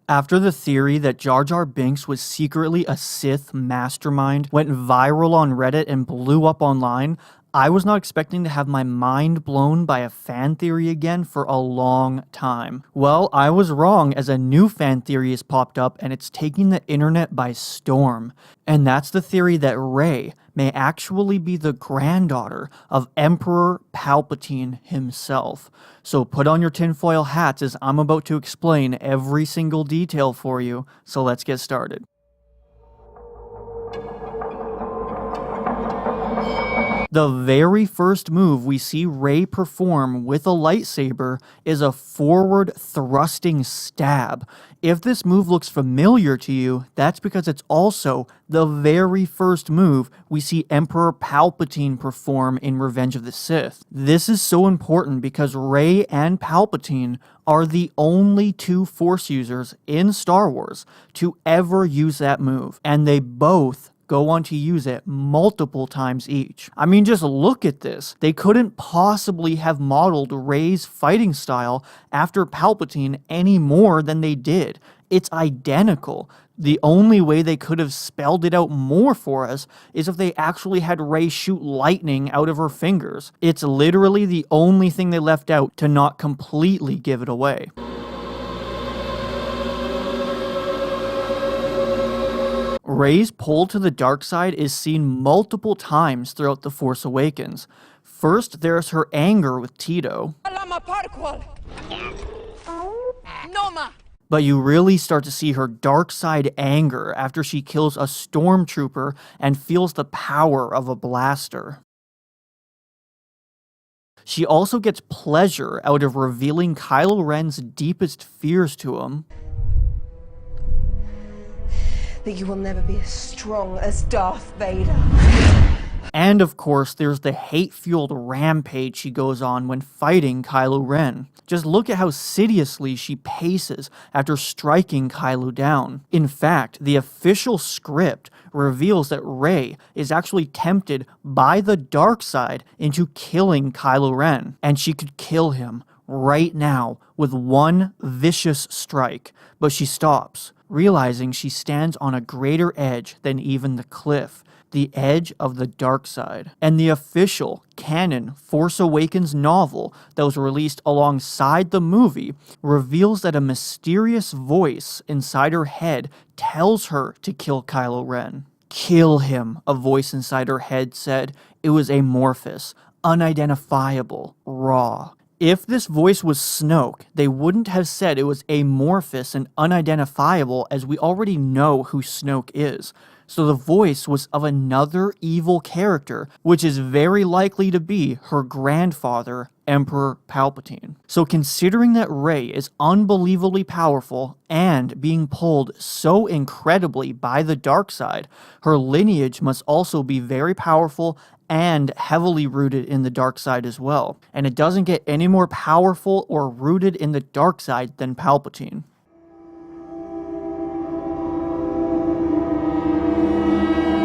After the theory that Jar Jar Binks was secretly a Sith mastermind went viral on Reddit and blew up online, I was not expecting to have my mind blown by a fan theory again for a long time. Well, I was wrong, as a new fan theory has popped up and it's taking the internet by storm. And that's the theory that Rey may actually be the granddaughter of Emperor Palpatine himself. So put on your tinfoil hats as I'm about to explain every single detail for you, so let's get started. The very first move we see Rey perform with a lightsaber is a forward thrusting stab. If this move looks familiar to you, that's because it's also the very first move we see Emperor Palpatine perform in Revenge of the Sith. This is so important because Rey and Palpatine are the only two Force users in Star Wars to ever use that move, and they both go on to use it multiple times each. I mean, just look at this. They couldn't possibly have modeled Rey's fighting style after Palpatine any more than they did. It's identical. The only way they could have spelled it out more for us is if they actually had Rey shoot lightning out of her fingers. It's literally the only thing they left out to not completely give it away. Rey's pull to the dark side is seen multiple times throughout The Force Awakens. First, there's her anger with Tito. But you really start to see her dark side anger after she kills a stormtrooper and feels the power of a blaster. She also gets pleasure out of revealing Kylo Ren's deepest fears to him. That you will never be as strong as Darth Vader. And of course, there's the hate-fueled rampage she goes on when fighting Kylo Ren. Just look at how sidiously she paces after striking Kylo down. In fact, the official script reveals that Rey is actually tempted by the dark side into killing Kylo Ren, and she could kill him right now with one vicious strike, but she stops, realizing she stands on a greater edge than even the cliff, the edge of the dark side. And the official canon Force Awakens novel that was released alongside the movie reveals that a mysterious voice inside her head tells her to kill Kylo Ren. Kill him, a voice inside her head said. It was amorphous, unidentifiable, raw. If this voice was Snoke, they wouldn't have said it was amorphous and unidentifiable, as we already know who Snoke is. So the voice was of another evil character, which is very likely to be her grandfather, Emperor Palpatine. So considering that Rey is unbelievably powerful and being pulled so incredibly by the dark side, her lineage must also be very powerful and heavily rooted in the dark side as well. And it doesn't get any more powerful or rooted in the dark side than Palpatine.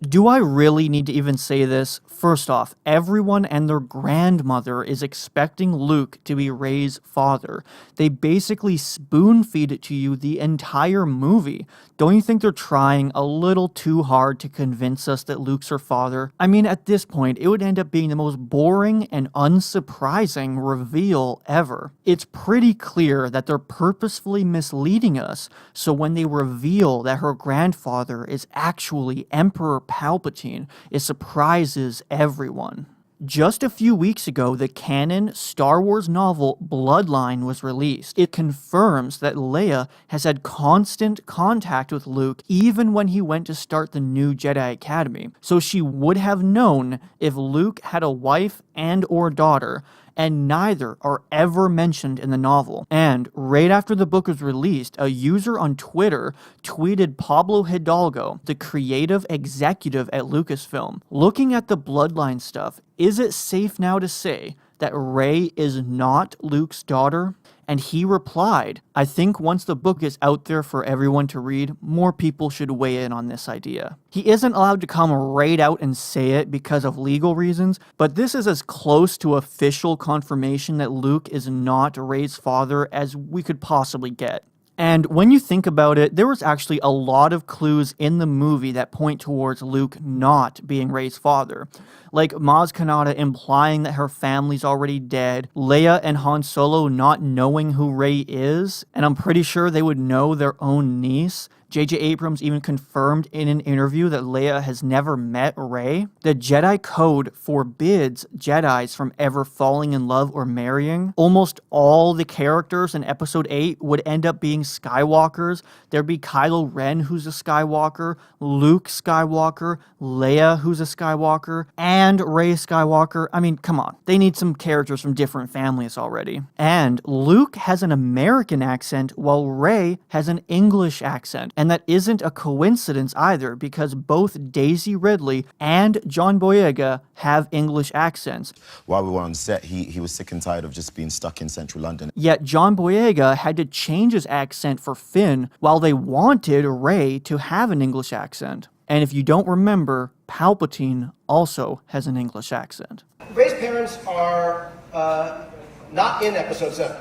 Do I really need to even say this? First off, everyone and their grandmother is expecting Luke to be Rey's father. They basically spoon-feed it to you the entire movie. Don't you think they're trying a little too hard to convince us that Luke's her father? I mean, at this point, it would end up being the most boring and unsurprising reveal ever. It's pretty clear that they're purposefully misleading us, so when they reveal that her grandfather is actually Emperor Palpatine, it surprises everyone. Just a few weeks ago, the canon Star Wars novel Bloodline was released. It confirms that Leia has had constant contact with Luke even when he went to start the new Jedi Academy. So she would have known if Luke had a wife and or daughter, and neither are ever mentioned in the novel. And right after the book was released, a user on Twitter tweeted Pablo Hidalgo, the creative executive at Lucasfilm, looking at the Bloodline stuff, is it safe now to say that Rey is not Luke's daughter? And he replied, I think once the book is out there for everyone to read, more people should weigh in on this idea. He isn't allowed to come right out and say it because of legal reasons, but this is as close to official confirmation that Luke is not Rey's father as we could possibly get. And when you think about it, there was actually a lot of clues in the movie that point towards Luke not being Rey's father. Like Maz Kanata implying that her family's already dead, Leia and Han Solo not knowing who Rey is, and I'm pretty sure they would know their own niece. J.J. Abrams even confirmed in an interview that Leia has never met Rey. The Jedi Code forbids Jedis from ever falling in love or marrying. Almost all the characters in Episode 8 would end up being Skywalkers. There'd be Kylo Ren, who's a Skywalker, Luke Skywalker, Leia, who's a Skywalker, and Rey Skywalker. I mean, come on. They need some characters from different families already. And Luke has an American accent while Rey has an English accent. And that isn't a coincidence either, because both Daisy Ridley and John Boyega have English accents. While we were on set, he was sick and tired of just being stuck in central London. Yet John Boyega had to change his accent for Finn while they wanted Rey to have an English accent. And if you don't remember, Palpatine also has an English accent. Rey's parents are not in Episode 7.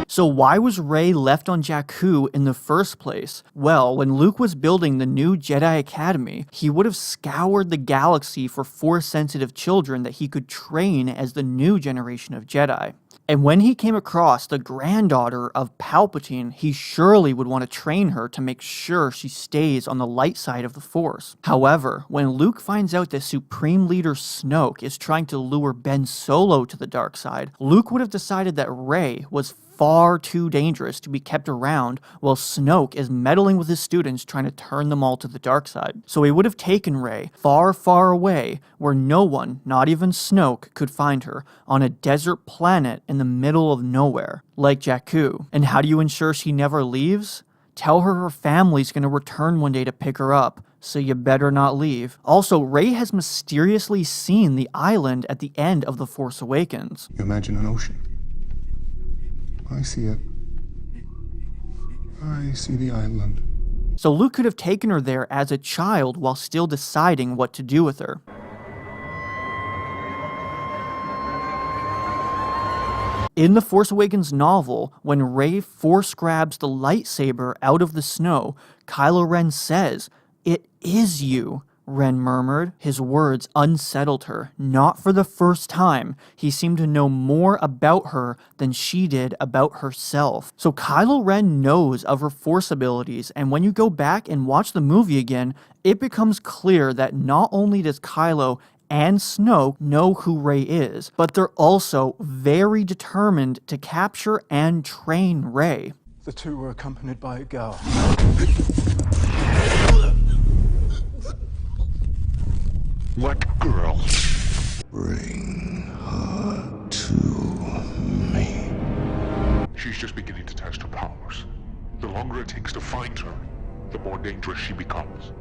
So why was Rey left on Jakku in the first place? Well, when Luke was building the new Jedi Academy, he would have scoured the galaxy for Force-sensitive children that he could train as the new generation of Jedi. And when he came across the granddaughter of Palpatine, he surely would want to train her to make sure she stays on the light side of the Force. However, when Luke finds out that Supreme Leader Snoke is trying to lure Ben Solo to the dark side, Luke would have decided that Rey was far too dangerous to be kept around while Snoke is meddling with his students trying to turn them all to the dark side. So he would have taken Rey far, far away where no one, not even Snoke, could find her, on a desert planet in the middle of nowhere, like Jakku. And how do you ensure she never leaves? Tell her family's gonna return one day to pick her up, so you better not leave. Also, Rey has mysteriously seen the island at the end of The Force Awakens. You imagine an ocean. I see it. I see the island. So Luke could have taken her there as a child while still deciding what to do with her. In the Force Awakens novel, when Rey force grabs the lightsaber out of the snow, Kylo Ren says, "It is you." Ren murmured. His words unsettled her. Not for the first time. He seemed to know more about her than she did about herself. So Kylo Ren knows of her Force abilities, and when you go back and watch the movie again, it becomes clear that not only does Kylo and Snoke know who Rey is, but they're also very determined to capture and train Rey. The two were accompanied by a girl. What girl? Bring her to me. She's just beginning to test her powers. The longer it takes to find her, the more dangerous she becomes.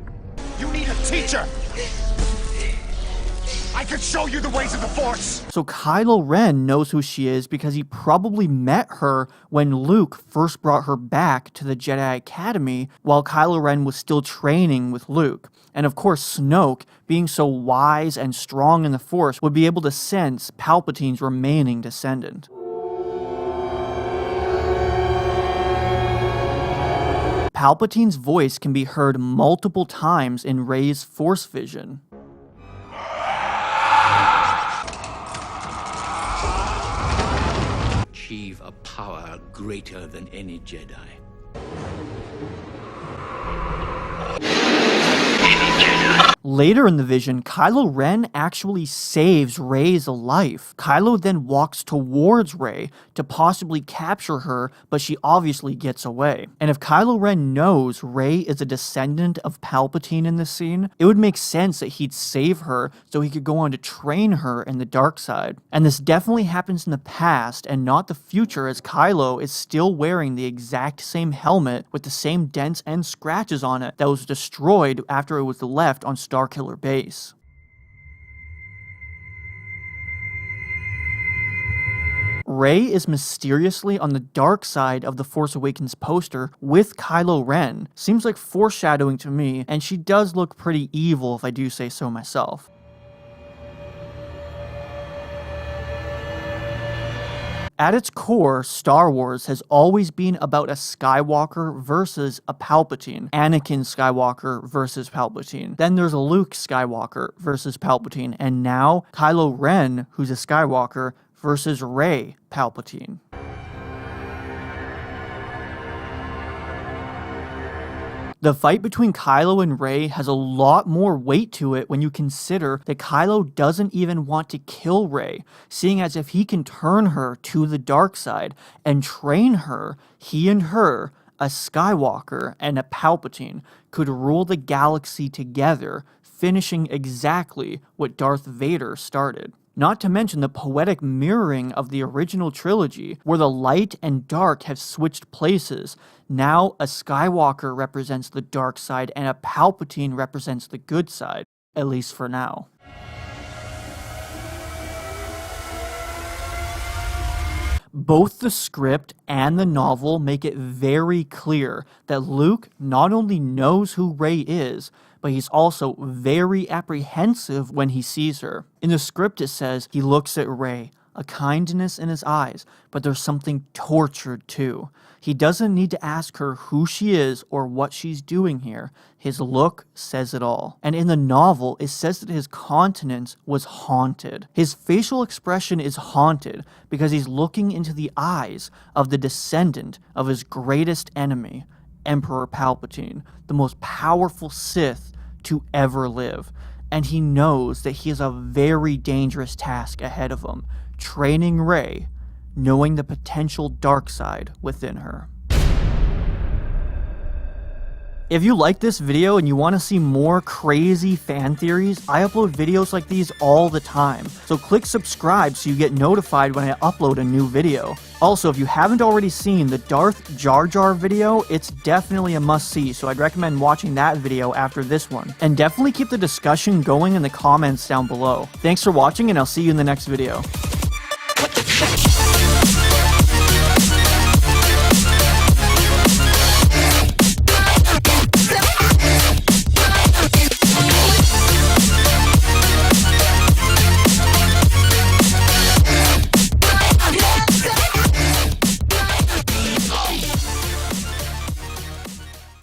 You need a teacher! I could show you the ways of the Force! So Kylo Ren knows who she is because he probably met her when Luke first brought her back to the Jedi Academy while Kylo Ren was still training with Luke. And of course, Snoke, being so wise and strong in the Force, would be able to sense Palpatine's remaining descendant. Palpatine's voice can be heard multiple times in Rey's Force vision. Achieve a power greater than any Jedi. Later in the vision, Kylo Ren actually saves Rey's life. Kylo then walks towards Rey to possibly capture her, but she obviously gets away. And if Kylo Ren knows Rey is a descendant of Palpatine in this scene, it would make sense that he'd save her so he could go on to train her in the dark side. And this definitely happens in the past and not the future, as Kylo is still wearing the exact same helmet with the same dents and scratches on it that was destroyed after it was left on Starkiller Base. Rey is mysteriously on the dark side of the Force Awakens poster with Kylo Ren. Seems like foreshadowing to me, and she does look pretty evil if I do say so myself. At its core, Star Wars has always been about a Skywalker versus a Palpatine. Anakin Skywalker versus Palpatine. Then there's a Luke Skywalker versus Palpatine. And now, Kylo Ren, who's a Skywalker, versus Rey Palpatine. The fight between Kylo and Rey has a lot more weight to it when you consider that Kylo doesn't even want to kill Rey, seeing as if he can turn her to the dark side and train her, he and her, a Skywalker and a Palpatine, could rule the galaxy together, finishing exactly what Darth Vader started. Not to mention the poetic mirroring of the original trilogy, where the light and dark have switched places. Now a Skywalker represents the dark side and a Palpatine represents the good side, at least for now. Both the script and the novel make it very clear that Luke not only knows who Rey is, but he's also very apprehensive when he sees her. In the script it says he looks at Rey, a kindness in his eyes, but there's something tortured too. He doesn't need to ask her who she is or what she's doing here. His look says it all. And in the novel, it says that his countenance was haunted. His facial expression is haunted because he's looking into the eyes of the descendant of his greatest enemy, Emperor Palpatine, the most powerful Sith to ever live. And he knows that he has a very dangerous task ahead of him, training Rey, knowing the potential dark side within her. If you like this video and you want to see more crazy fan theories, I upload videos like these all the time. So click subscribe so you get notified when I upload a new video. Also, if you haven't already seen the Darth Jar Jar video, it's definitely a must-see, so I'd recommend watching that video after this one. And definitely keep the discussion going in the comments down below. Thanks for watching, and I'll see you in the next video.